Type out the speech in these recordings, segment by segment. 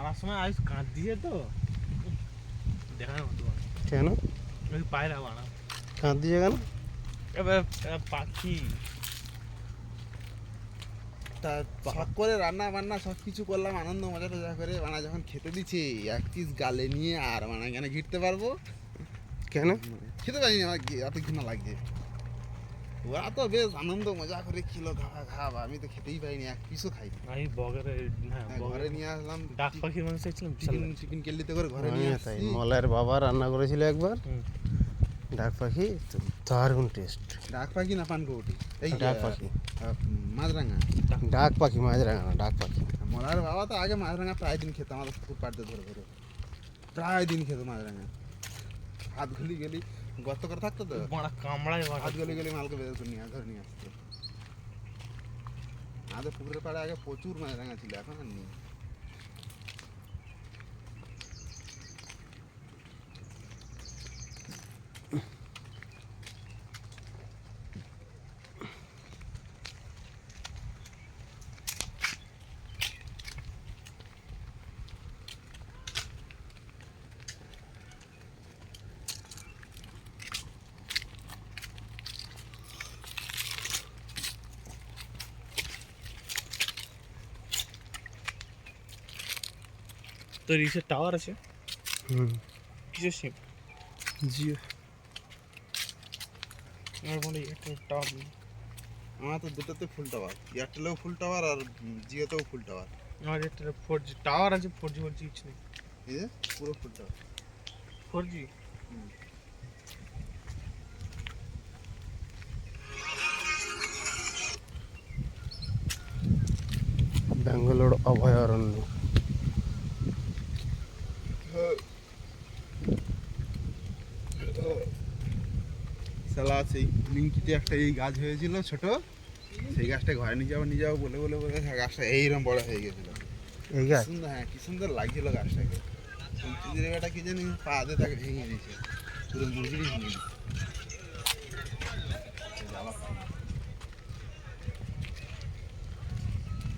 নামার সময় আইস কাঁদ দিয়ে তো দেখানো হতো কেন ওই পায়রা বানা কাঁদ দিয়ে কেন? এবার পাখি তা শখ করে রান্না বান্না সব কিছু করলাম আনন্দ মজা টজা করে মানে যখন খেতে দিচ্ছে এক পিস গালে নিয়ে আর মানে কেন ঘিরতে পারবো কেন? খেতে পারিনি আমার এত ঘৃণা লাগছে। ওরা তো বেশ আনন্দ মজা করে খেলো খাওয়া আমি তো খেতেই পারিনি এক পিসও খাই আমি বগেরে হ্যাঁ ঘরে নিয়ে আসলাম ডাক পাখির মাংস ছিলাম চিকেন কেলিতে করে ঘরে নিয়ে তাই আসছি। মলের বাবা রান্না করেছিল একবার ডাক পাখি, তো দারুণ টেস্ট। ডাক পাখি না পানকৌটি এই ডাক পাখি, মাছরাঙা ডাক পাখি, মাছরাঙা না ডাক পাখি। মলার বাবা তো আগে মাছরাঙা প্রায় দিন খেতো আমাদের পুকুর পাড়তে ধরে ধরে প্রায় দিন খেতো মাছরাঙা। হাত গলি গলি গর্ত করে থাকতো তো বড় কামড়ায় হাত গলি গলি মালকে বের করে নিয়ে ধরে নিয়ে আসতো। আমাদের পুকুরের পাড়ে আগে প্রচুর মাছরাঙা ছিল, এখন আর নেই। তো রিসের টাওয়ার আছে কিসের সিম জিও। আমার মনে একটা টাওয়ার আমার তো দুটোতে ফুল টাওয়ার, এয়ারটেলেও ফুল টাওয়ার আর জিওতেও ফুল টাওয়ার। আমার একটা 4G টাওয়ার আছে, 4G বলছি কিছু নেই, এই যে পুরো ফুল টাওয়ার। 4G ব্যাঙ্গালোর অভয়ারণ্য। সালা সেই লিঙ্কিতে একটা এই গাছ হয়েছিল ছোট, সেই গাছটা ঘরে নিয়ে যাবো বলে বলে বলে গাছটা এইরকম বড় হয়ে গেছিল। এই গাছ সুন্দর, হ্যাঁ কি সুন্দর লাগছিল গাছটাকে। চিড়িয়াটা কি জানি পা দিয়ে তাকে ভেঙে দিয়েছে, পুরো মুরগিরই ভেঙে দিয়েছে।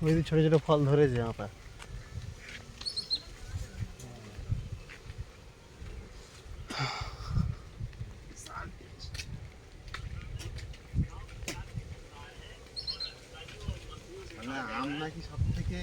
ওই যে ছোট ছোট ফল ধরেছে আপা। মানে আম নাকি সব থেকে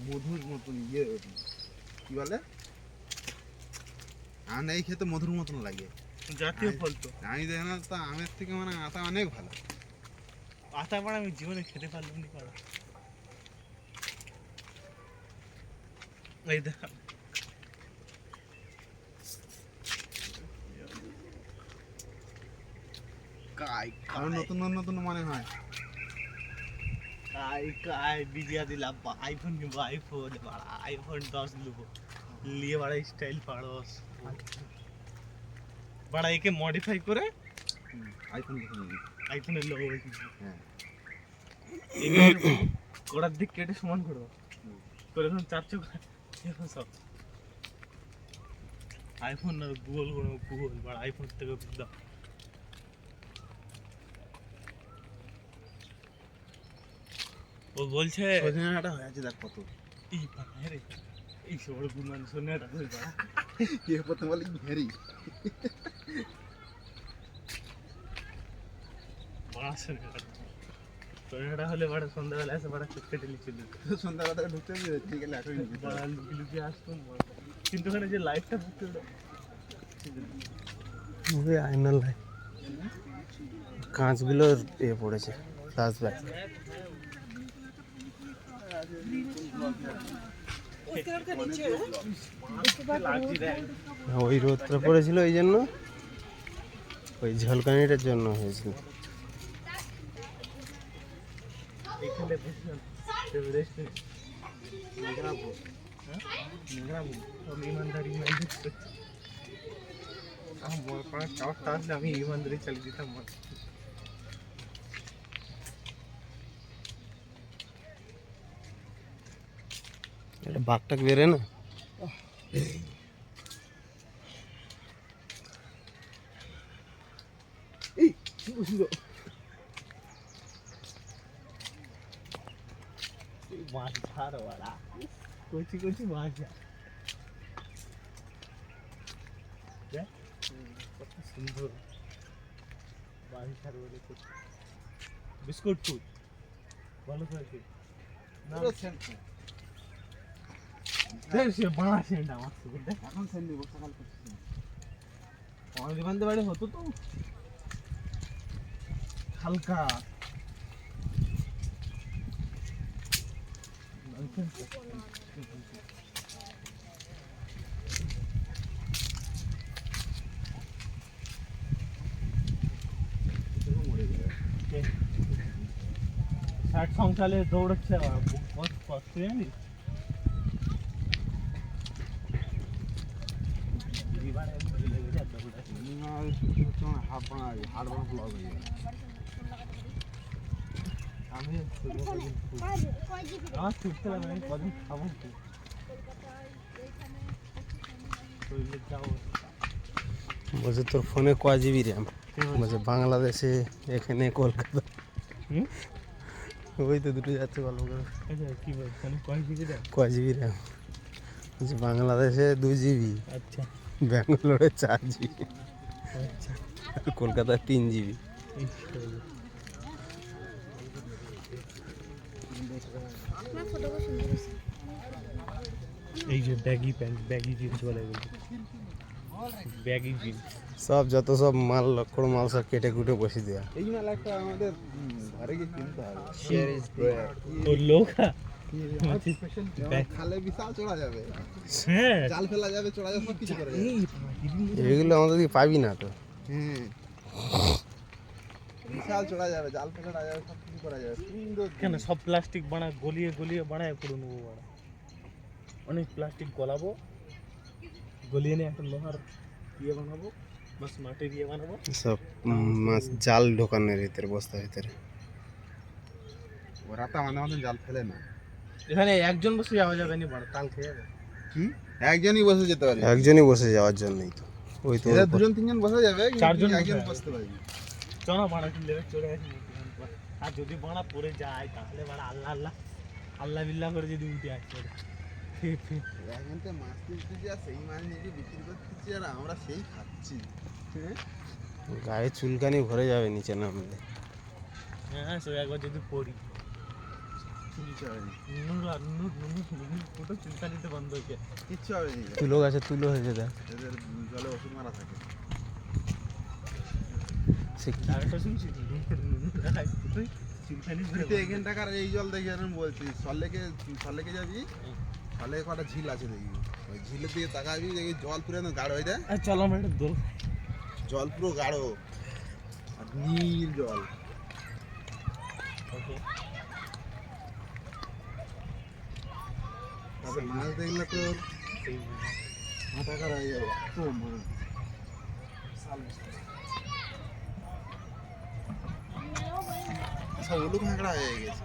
মধুর মতন কি বলে, আম এই খেতে মধুর মতন লাগে। জাতীয় ফল তো আমি দেখি না তো আমের থেকে মানে আতা অনেক ভালো। আতা পাড়া আমি জীবনে খেতে পারলাম না পাড়া। এই দেখা আর নতুন নতুন মনে হয়। কাই বিজিয়া দিলাম আইফোন কিনবো, আইফোন 10 নেবো, নিয়ে বাড়া স্টাইল পাড়স বাড়া একে মডিফাই করে আইফোন দেখে নিবি। আইফোনের লোগো বসিয়ে হ্যাঁ গোড়ার দিক কেটে সমান করবো করে এখন 4 চোখ এখন সব আইফোন আর গুগল করবো, গুগল বাড়া আইফোন থেকে দাও। ও বলছে সজনাটা হয়েছে দেখ কত, এই পাড়া রে এই সব গুমান সোনাটা হয়ে বাড়া কে প্রথম বলি ভেরি বাড়া সোনাটা হলে বাড়া সন্ধ্যাবেলা এসে বাড়া কেটে নিয়ে চলে যেত। সন্ধ্যাবেলা থেকে ঢুকতে হবে ঠিক আছে এখন বাড়া লুকিয়ে লুকিয়ে আসতাম কিন্তু ওখানে যে লাইটটা পড়তে আয়নার লাইট, কাঁচগুলো এ পড়েছে ফ্ল্যাশব্যাক। ওই রোদটা পড়েছিল ওই জন্য, ওই ঝলকানিটার জন্য হয়েছিল। এখানে বসলাম রেস্টুরেন্ট মেঘরাপুর, মেঘরাপুর সব ইমানদারি করছে। আমার পাঁচ টাওয়ারটা আসলে আমি ইমানদারি চালিয়ে দিতাম। এটা বাঘটাক বেরে না, মাছ ছাড় বাড়া কচি কচি ভাষা দেখ কত সুন্দর বাঁশঝাড় বলে কচি বিস্কুট ফুড ভালো করে না দেখ সে বাঁশ এটা আমার থেকে দেখ এখন সেন্ড দিব সকাল করছি আমাদের বান্ধব বাড়ি হতো তো হালকা ষাট সংসালে দৌড়চ্ছে আবার কষ্ট জানিস হাফ বানা হাড় বানা ব্লগ হয়ে যাবে আমি আমার ছুটতে লাগবে আমি কদিন খাবো তো শরীরে যাও বলছে তোর ফোনে কয় জিবি র্যাম বলছে বাংলাদেশে এখানে কলকাতা ওই তো দুটো যাচ্ছে গল্প করে আচ্ছা কি বলছেন কয় জিবি র্যাম কয় জিবি র্যাম বলছে বাংলাদেশে 2 জিবি আচ্ছা ব্যাঙ্গালোরে 4 জিবি আচ্ছা আর কলকাতায় 3 জিবি এই যে ব্যাগি প্যান্ট ব্যাগি জিন্স বলে এগুলো ব্যাগি জিন্স সব যত সব মাল লক্কড় মাল সব কেটে কুটে বসে দেওয়া এই মাল একটা আমাদের ঘরে গিয়ে কিনতে হবে তোর লোক খালে বিশাল চড়া যাবে হ্যাঁ জাল ফেলা যাবে চড়া যাবে সব কিছু করে যাবে এগুলো আমাদের দিকে পাবি না তো হ্যাঁ বিশাল চড়া যাবে জাল ফেলা যাবে সব কিছু করা যাবে সুন্দর কেন সব প্লাস্টিক বানা গলিয়ে গলিয়ে বানায় করে নেবো বাড়া অনেক প্লাস্টিক গলাবো গলিয়ে নিয়ে একটা লোহার ইয়ে বানাবো বাস মাটির ইয়ে বানাবো সব মাছ জাল ঢোকানোর ভিতরে বস্তার ভিতরে ওরা তো আমাদের মতন জাল ফেলে না এখানে একজন বসে যাওয়া যাবে নি বাড়া তাল খেয়ে যাবে হুম একজনই বসে যেতে পারে একজনই বসে যাওয়ার জন্যই তো ওই তো এরা দুজন তিনজন বসে যাবে কিন্তু চারজন বসে একজন যাবে। বসতে পারবে চলো বাড়া কি লেবে চলে আসি আর যদি বাড়া পড়ে যায় তাহলে বাড়া আল্লাহ আল্লাহ আল্লাহ বিল্লাহ করে যদি উঠে আসছে এখানতে মাছ তুলতেছি আর সেই মাছ নিয়ে বিক্রি করতেছি আর আমরা সেই খাচ্ছি হ্যাঁ গায়ে চুলকানি ভরে যাবে নিচে নামলে হ্যাঁ সে একবার যদি পড়ি কিচ্ছু হবে না পুরো চুলকানিতে বন্ধ হয়েছে কিচ্ছু হবে না তুলো গাছে তুলো হয়েছে দেখ এদের জলে ওষুধ মারা থাকে সে কি ডাক্তার শুনছি চুলকানি তুই তো এখানটাকার এই জল দেখি আমি বলছি সল্লেকে যাবি সল্লেকে কটা ঝিল আছে দেখবি ওই ঝিলের দিকে তাকাবি দেখবি জল পুরো একদম গাঢ় হয়ে যায় চলো আমরা একটা দোল জল পুরো গাঢ় আর নীল জল ওকে তারপর মাছ দেখলে তোর মাথা খারাপ হয়ে যাবে তো মাছ সব উলু কাঁকড়া হয়ে গেছে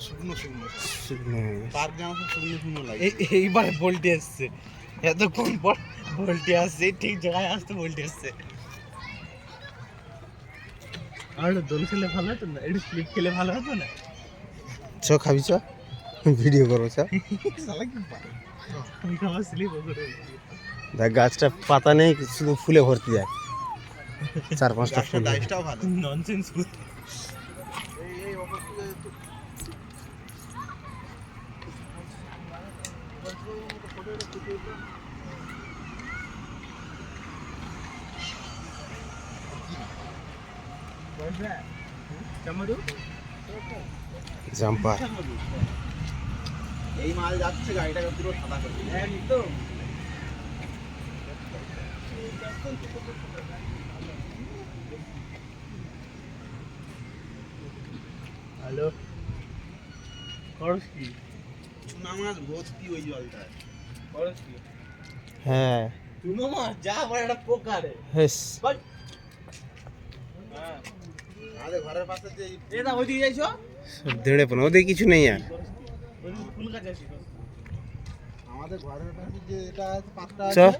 শুকনো শুকনো শুকনো হয়ে গেছে। পার্ক যেমন সব শুকনো শুকনো লাগে এইবার বলটি আসছে এতক্ষণ পর বলটি আসছে ঠিক জায়গায় আসতে বলটি আসছে আর দোল খেলে ভালো হতো না একটু স্লিপ খেলে ভালো হতো না চ খাবি চ ভিডিও করো চ শালা কি পারে আমি খাবার স্লিপ করে দেখ গাছটা পাতা নেই শুধু ফুলে ভর্তি যায় 4-5টা ফুল ডাইসটাও ভালো ননসেন্স এই অবস্থা জাম্পার এই মাল যাচ্ছে গাড়িটাকে পুরো সাদা করে একদম হ্যালো খরচ কি চুনা মাছ ভর্তি ওই জলটায় খরচ কি হ্যাঁ চুনো মাছ যা আমার একটা পোকারে হেস হ্যাঁ আমাদের ঘরের পাশে যে এ না ওইদিকে যাইছো দেড়ে পনেরো ওদের কিছু নেই আর ওই ফুল গাছ আছে আমাদের ঘরের পাশে যে এটা আছে পাঁচটা চ আছে